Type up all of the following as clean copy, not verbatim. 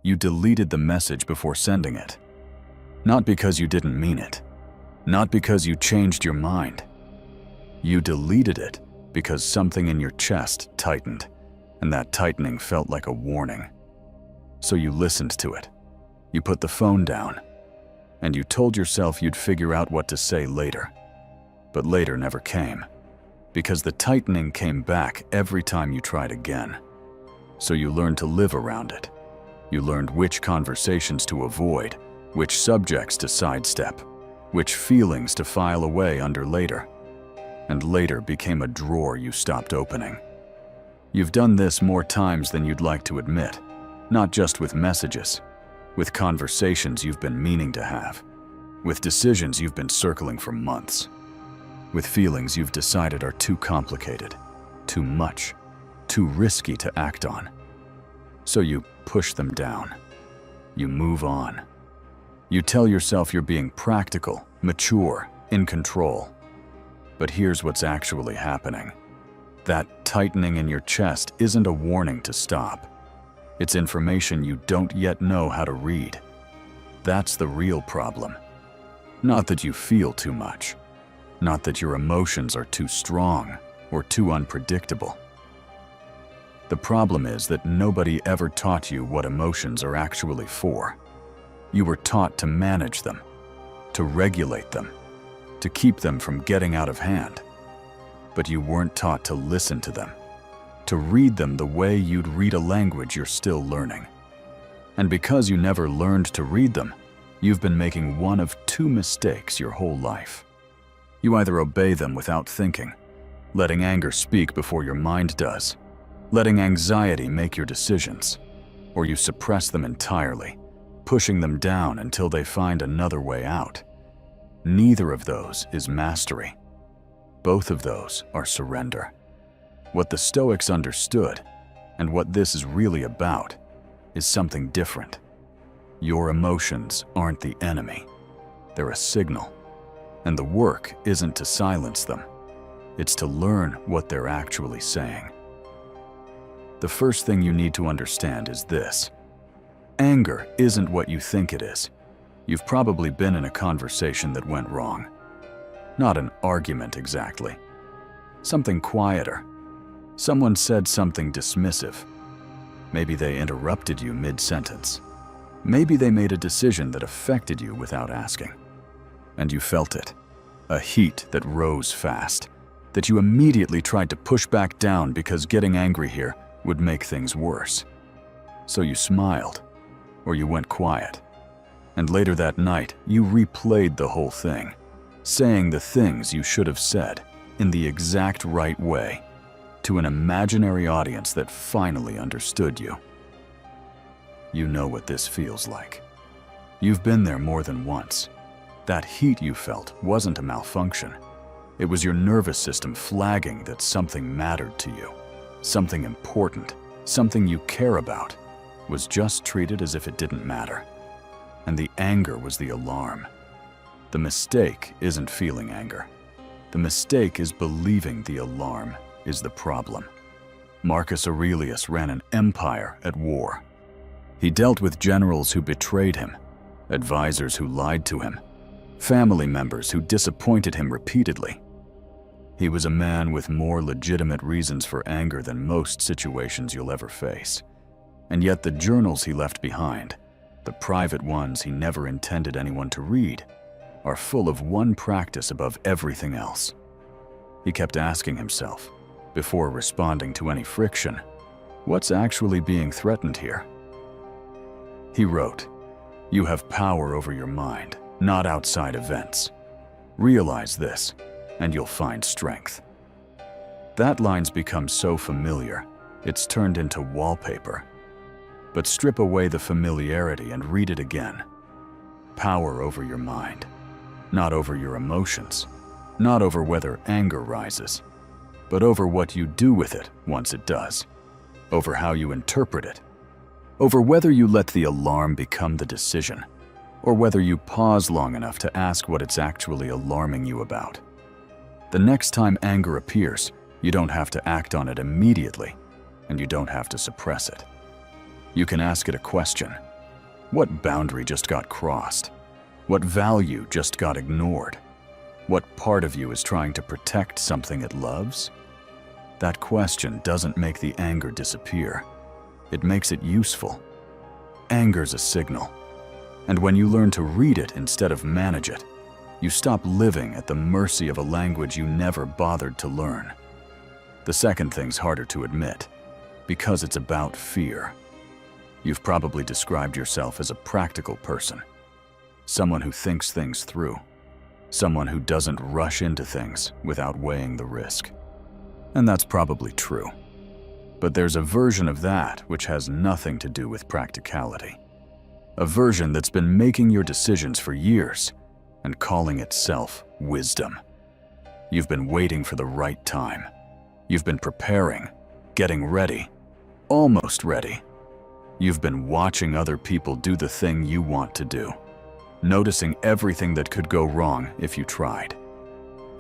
You deleted the message before sending it. Not because you didn't mean it. Not because you changed your mind. You deleted it because something in your chest tightened, and that tightening felt like a warning. So you listened to it. You put the phone down, and you told yourself you'd figure out what to say later. But later never came, because the tightening came back every time you tried again. So you learned to live around it. You learned which conversations to avoid, which subjects to sidestep, which feelings to file away under later. And later became a drawer you stopped opening. You've done this more times than you'd like to admit, not just with messages, with conversations you've been meaning to have, with decisions you've been circling for months, with feelings you've decided are too complicated, too much, too risky to act on. So you push them down. You move on. You tell yourself you're being practical, mature, in control. But here's what's actually happening. That tightening in your chest isn't a warning to stop. It's information you don't yet know how to read. That's the real problem. Not that you feel too much. Not that your emotions are too strong or too unpredictable. The problem is that nobody ever taught you what emotions are actually for. You were taught to manage them, to regulate them, to keep them from getting out of hand. But you weren't taught to listen to them, to read them the way you'd read a language you're still learning. And because you never learned to read them, you've been making one of two mistakes your whole life. You either obey them without thinking, letting anger speak before your mind does, letting anxiety make your decisions, or you suppress them entirely, pushing them down until they find another way out. Neither of those is mastery. Both of those are surrender. What the Stoics understood, and what this is really about, is something different. Your emotions aren't the enemy. They're a signal. And the work isn't to silence them. It's to learn what they're actually saying. The first thing you need to understand is this. Anger isn't what you think it is. You've probably been in a conversation that went wrong. Not an argument exactly. Something quieter. Someone said something dismissive. Maybe they interrupted you mid-sentence. Maybe they made a decision that affected you without asking. And you felt it. A heat that rose fast, that you immediately tried to push back down because getting angry here would make things worse. So you smiled, or you went quiet. And later that night, you replayed the whole thing, saying the things you should have said in the exact right way to an imaginary audience that finally understood you. You know what this feels like. You've been there more than once. That heat you felt wasn't a malfunction. It was your nervous system flagging that something mattered to you. Something important, something you care about, was just treated as if it didn't matter. And the anger was the alarm. The mistake isn't feeling anger. The mistake is believing the alarm is the problem. Marcus Aurelius ran an empire at war. He dealt with generals who betrayed him, advisors who lied to him, family members who disappointed him repeatedly. He was a man with more legitimate reasons for anger than most situations you'll ever face. And yet the journals he left behind, the private ones he never intended anyone to read, are full of one practice above everything else. He kept asking himself, before responding to any friction, what's actually being threatened here? He wrote, "You have power over your mind, not outside events. Realize this, and you'll find strength." That line's become so familiar, it's turned into wallpaper. But strip away the familiarity and read it again. Power over your mind, not over your emotions, not over whether anger rises, but over what you do with it once it does, over how you interpret it, over whether you let the alarm become the decision, or whether you pause long enough to ask what it's actually alarming you about. The next time anger appears, you don't have to act on it immediately, and you don't have to suppress it. You can ask it a question, What boundary just got crossed? What value just got ignored? What part of you is trying to protect something it loves? That question doesn't make the anger disappear. It makes it useful. Anger's a signal. And when you learn to read it instead of manage it, you stop living at the mercy of a language you never bothered to learn. The second thing's harder to admit, because it's about fear. You've probably described yourself as a practical person, someone who thinks things through, someone who doesn't rush into things without weighing the risk. And that's probably true. But there's a version of that which has nothing to do with practicality. A version that's been making your decisions for years and calling itself wisdom. You've been waiting for the right time. You've been preparing, getting ready, almost ready. You've been watching other people do the thing you want to do, noticing everything that could go wrong if you tried.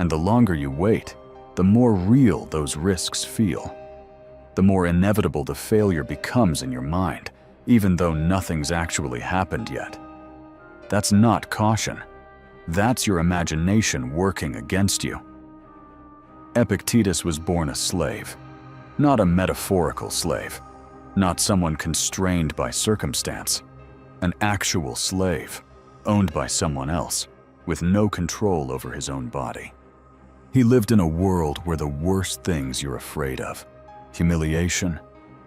And the longer you wait, the more real those risks feel. The more inevitable the failure becomes in your mind, even though nothing's actually happened yet. That's not caution. That's your imagination working against you. Epictetus was born a slave, not a metaphorical slave, not someone constrained by circumstance, an actual slave, owned by someone else, with no control over his own body. He lived in a world where the worst things you're afraid of, humiliation,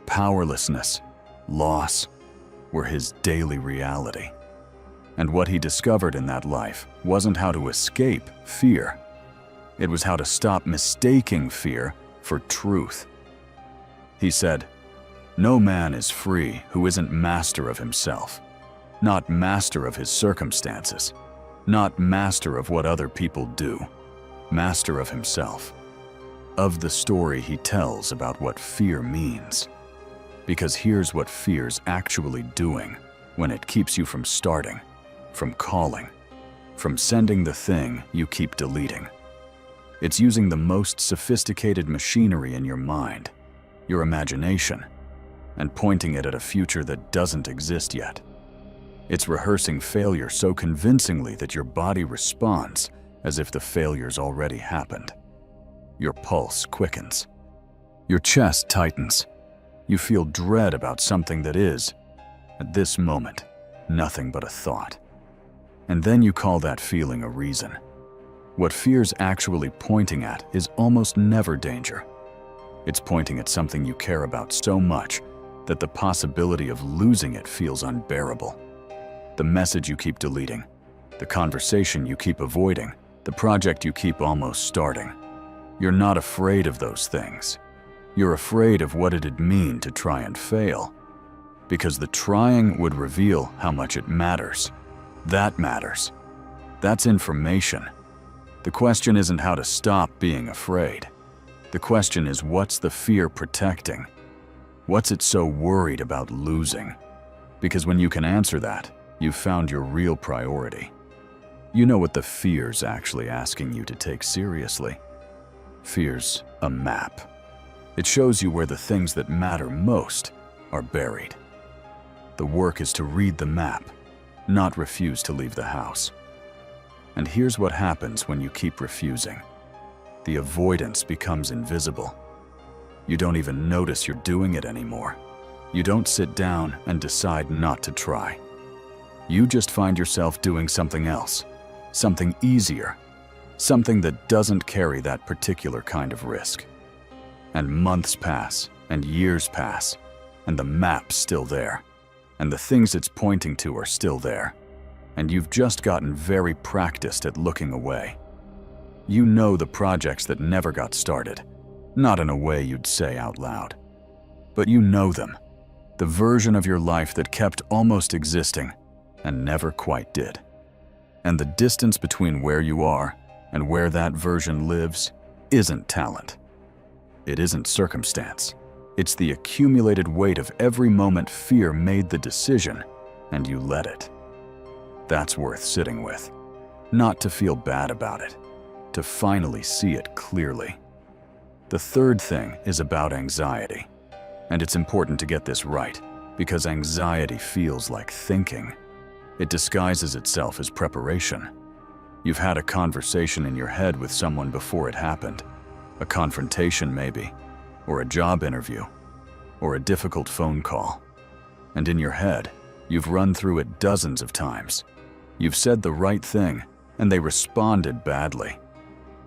powerlessness, loss, were his daily reality. And what he discovered in that life wasn't how to escape fear. It was how to stop mistaking fear for truth. He said, "No man is free who isn't master of himself, not master of his circumstances, not master of what other people do, master of himself, of the story he tells about what fear means." Because here's what fear's actually doing when it keeps you from starting, from calling, from sending the thing you keep deleting. It's using the most sophisticated machinery in your mind, your imagination, and pointing it at a future that doesn't exist yet. It's rehearsing failure so convincingly that your body responds as if the failure's already happened. Your pulse quickens. Your chest tightens. You feel dread about something that is, at this moment, nothing but a thought. And then you call that feeling a reason. What fear's actually pointing at is almost never danger. It's pointing at something you care about so much that the possibility of losing it feels unbearable. The message you keep deleting, the conversation you keep avoiding, the project you keep almost starting. You're not afraid of those things. You're afraid of what it'd mean to try and fail. Because the trying would reveal how much it matters. That matters. That's information. The question isn't how to stop being afraid. The question is, what's the fear protecting? What's it so worried about losing? Because when you can answer that, you've found your real priority. You know what the fear's actually asking you to take seriously. Fear's a map. It shows you where the things that matter most are buried. The work is to read the map, not refuse to leave the house. And here's what happens when you keep refusing. The avoidance becomes invisible. You don't even notice you're doing it anymore. You don't sit down and decide not to try. You just find yourself doing something else, something easier, something that doesn't carry that particular kind of risk. And months pass, and years pass, and the map's still there, and the things it's pointing to are still there, and you've just gotten very practiced at looking away. You know the projects that never got started, not in a way you'd say out loud. But you know them, the version of your life that kept almost existing and never quite did. And the distance between where you are and where that version lives isn't talent. It isn't circumstance. It's the accumulated weight of every moment fear made the decision, and you let it. That's worth sitting with. Not to feel bad about it, to finally see it clearly. The third thing is about anxiety, and it's important to get this right, because anxiety feels like thinking. It disguises itself as preparation. You've had a conversation in your head with someone before it happened, a confrontation maybe, or a job interview, or a difficult phone call. And in your head, you've run through it dozens of times. You've said the right thing, and they responded badly.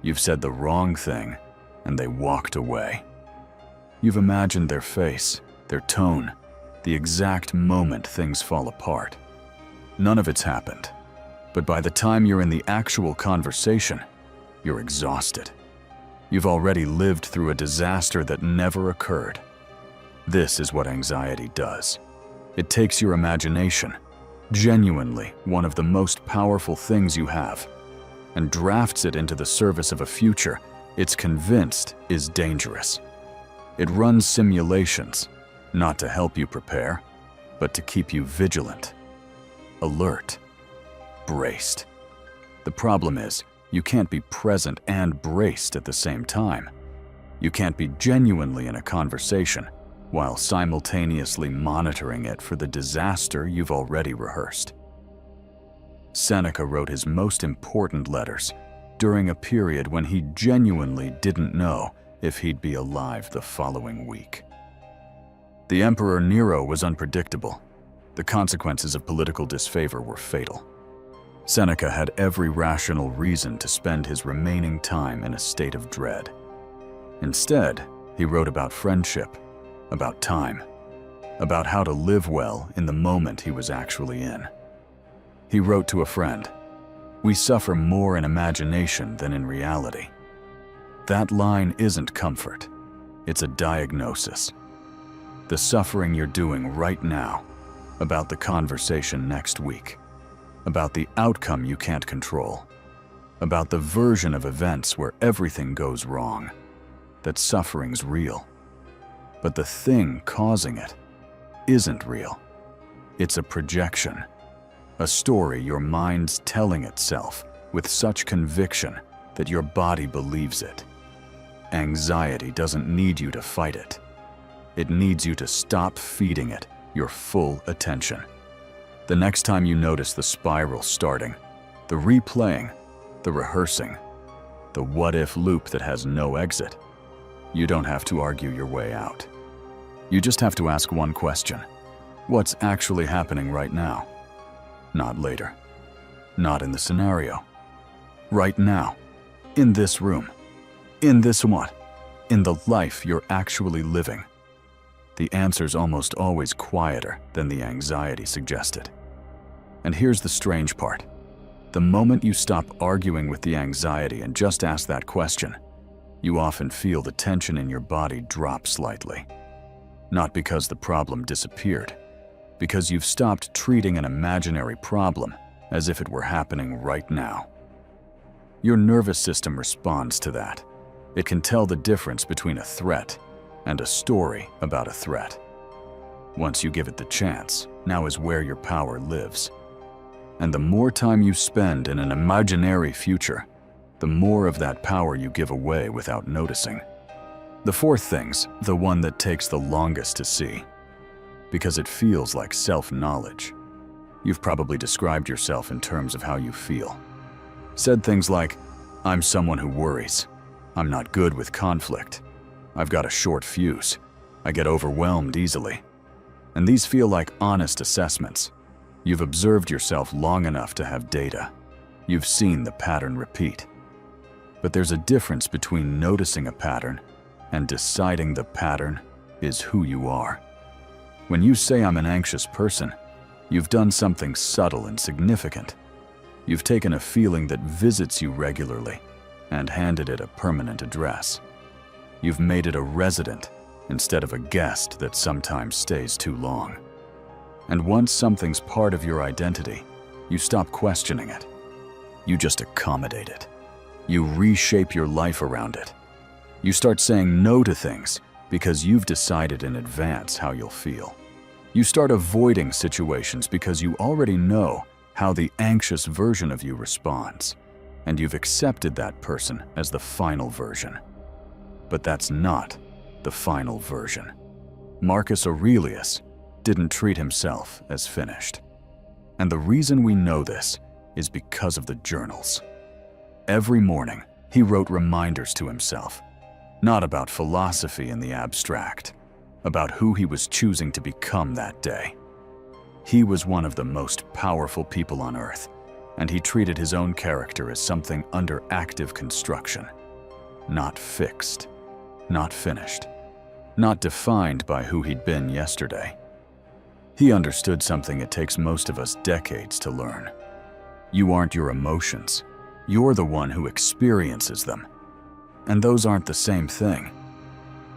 You've said the wrong thing, and they walked away. You've imagined their face, their tone, the exact moment things fall apart. None of it's happened, but by the time you're in the actual conversation, you're exhausted. You've already lived through a disaster that never occurred. This is what anxiety does. It takes your imagination, genuinely one of the most powerful things you have, and drafts it into the service of a future it's convinced is dangerous. It runs simulations, not to help you prepare, but to keep you vigilant, alert, braced. The problem is, you can't be present and braced at the same time. You can't be genuinely in a conversation while simultaneously monitoring it for the disaster you've already rehearsed. Seneca wrote his most important letters during a period when he genuinely didn't know if he'd be alive the following week. The Emperor Nero was unpredictable. The consequences of political disfavor were fatal. Seneca had every rational reason to spend his remaining time in a state of dread. Instead, he wrote about friendship, about time, about how to live well in the moment he was actually in. He wrote to a friend, "We suffer more in imagination than in reality." That line isn't comfort, it's a diagnosis. The suffering you're doing right now, about the conversation next week, about the outcome you can't control, about the version of events where everything goes wrong, that suffering's real. But the thing causing it isn't real. It's a projection, a story your mind's telling itself with such conviction that your body believes it. Anxiety doesn't need you to fight it. It needs you to stop feeding it your full attention. The next time you notice the spiral starting, the replaying, the rehearsing, the what-if loop that has no exit, you don't have to argue your way out. You just have to ask one question. What's actually happening right now? Not later. Not in the scenario. Right now. In this room. In this what? In the life you're actually living. The answer's almost always quieter than the anxiety suggested. And here's the strange part. The moment you stop arguing with the anxiety and just ask that question, you often feel the tension in your body drop slightly. Not because the problem disappeared, because you've stopped treating an imaginary problem as if it were happening right now. Your nervous system responds to that. It can tell the difference between a threat and a story about a threat. Once you give it the chance, now is where your power lives. And the more time you spend in an imaginary future, the more of that power you give away without noticing. The fourth thing's the one that takes the longest to see, because it feels like self-knowledge. You've probably described yourself in terms of how you feel. Said things like, "I'm someone who worries. I'm not good with conflict. I've got a short fuse. I get overwhelmed easily." And these feel like honest assessments. You've observed yourself long enough to have data. You've seen the pattern repeat. But there's a difference between noticing a pattern and deciding the pattern is who you are. When you say I'm an anxious person, you've done something subtle and significant. You've taken a feeling that visits you regularly and handed it a permanent address. You've made it a resident instead of a guest that sometimes stays too long. And once something's part of your identity, you stop questioning it. You just accommodate it. You reshape your life around it. You start saying no to things because you've decided in advance how you'll feel. You start avoiding situations because you already know how the anxious version of you responds, and you've accepted that person as the final version. But that's not the final version. Marcus Aurelius, didn't treat himself as finished. And the reason we know this is because of the journals. Every morning, he wrote reminders to himself, not about philosophy in the abstract, about who he was choosing to become that day. He was one of the most powerful people on earth, and he treated his own character as something under active construction, not fixed, not finished, not defined by who he'd been yesterday. He understood something it takes most of us decades to learn. You aren't your emotions. You're the one who experiences them. And those aren't the same thing.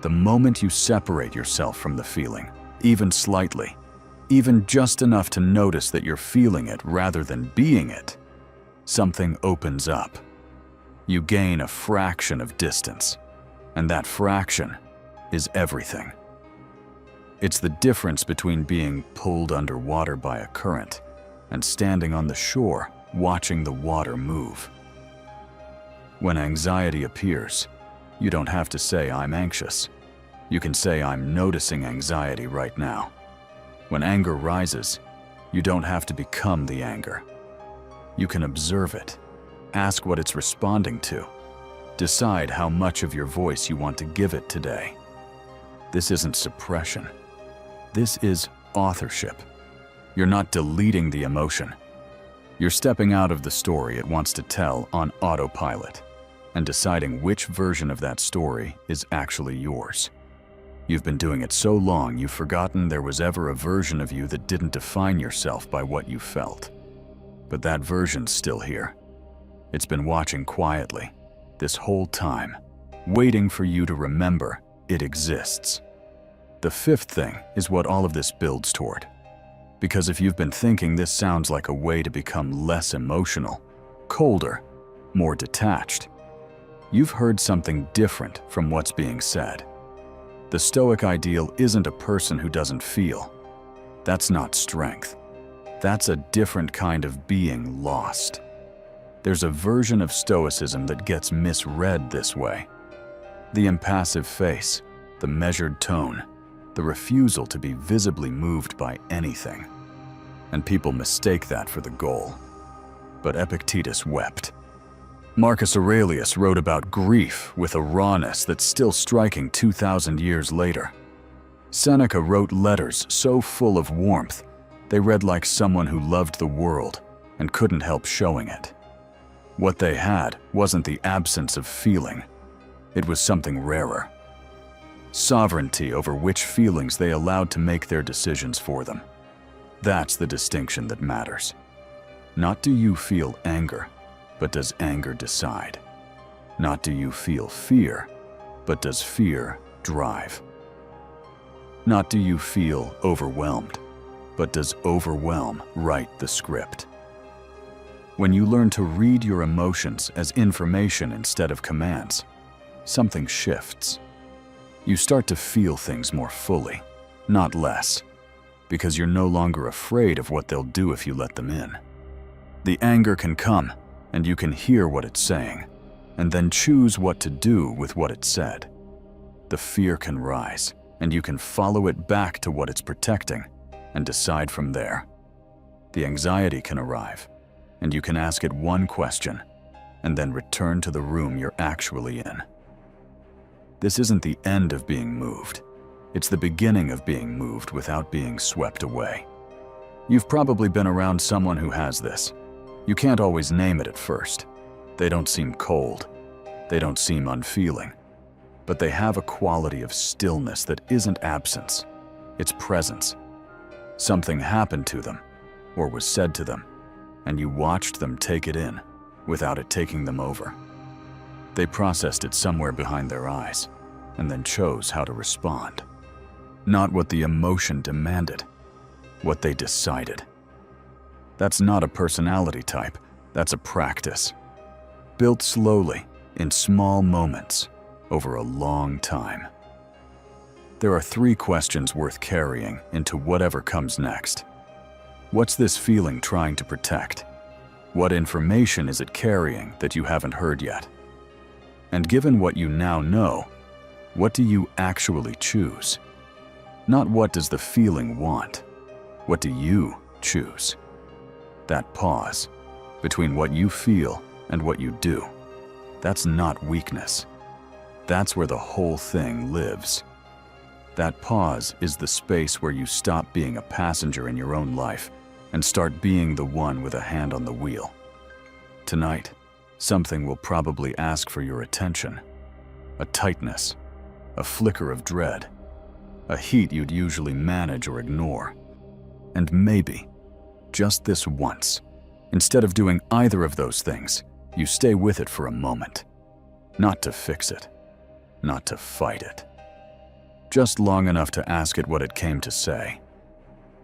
The moment you separate yourself from the feeling, even slightly, even just enough to notice that you're feeling it rather than being it, something opens up. You gain a fraction of distance, and that fraction is everything. It's the difference between being pulled underwater by a current and standing on the shore watching the water move. When anxiety appears, you don't have to say, "I'm anxious." You can say, "I'm noticing anxiety right now." When anger rises, you don't have to become the anger. You can observe it, ask what it's responding to, decide how much of your voice you want to give it today. This isn't suppression. This is authorship. You're not deleting the emotion. You're stepping out of the story it wants to tell on autopilot and deciding which version of that story is actually yours. You've been doing it so long you've forgotten there was ever a version of you that didn't define yourself by what you felt. But that version's still here. It's been watching quietly, this whole time, waiting for you to remember it exists. The fifth thing is what all of this builds toward. Because if you've been thinking this sounds like a way to become less emotional, colder, more detached, you've heard something different from what's being said. The Stoic ideal isn't a person who doesn't feel. That's not strength. That's a different kind of being lost. There's a version of Stoicism that gets misread this way. The impassive face, the measured tone, the refusal to be visibly moved by anything. And people mistake that for the goal. But Epictetus wept. Marcus Aurelius wrote about grief with a rawness that's still striking 2,000 years later. Seneca wrote letters so full of warmth, they read like someone who loved the world and couldn't help showing it. What they had wasn't the absence of feeling. It was something rarer. Sovereignty over which feelings they allowed to make their decisions for them. That's the distinction that matters. Not do you feel anger, but does anger decide? Not do you feel fear, but does fear drive? Not do you feel overwhelmed, but does overwhelm write the script? When you learn to read your emotions as information instead of commands, something shifts. You start to feel things more fully, not less, because you're no longer afraid of what they'll do if you let them in. The anger can come, and you can hear what it's saying, and then choose what to do with what it said. The fear can rise, and you can follow it back to what it's protecting, and decide from there. The anxiety can arrive, and you can ask it one question, and then return to the room you're actually in. This isn't the end of being moved. It's the beginning of being moved without being swept away. You've probably been around someone who has this. You can't always name it at first. They don't seem cold. They don't seem unfeeling. But they have a quality of stillness that isn't absence. It's presence. Something happened to them, or was said to them, and you watched them take it in without it taking them over. They processed it somewhere behind their eyes, and then chose how to respond. Not what the emotion demanded, what they decided. That's not a personality type, that's a practice. Built slowly, in small moments, over a long time. There are 3 questions worth carrying into whatever comes next. What's this feeling trying to protect? What information is it carrying that you haven't heard yet? And given what you now know, what do you actually choose? Not what does the feeling want. What do you choose? That pause between what you feel and what you do, that's not weakness. That's where the whole thing lives. That pause is the space where you stop being a passenger in your own life and start being the one with a hand on the wheel. Tonight, something will probably ask for your attention. A tightness, a flicker of dread, a heat you'd usually manage or ignore. And maybe, just this once, instead of doing either of those things, you stay with it for a moment. Not to fix it, not to fight it. Just long enough to ask it what it came to say.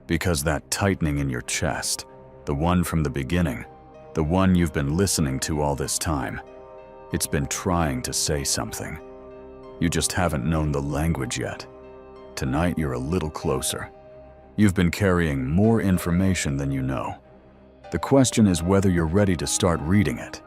Because that tightening in your chest, the one from the beginning, the one you've been listening to all this time, it's been trying to say something. You just haven't known the language yet. Tonight you're a little closer. You've been carrying more information than you know. The question is whether you're ready to start reading it.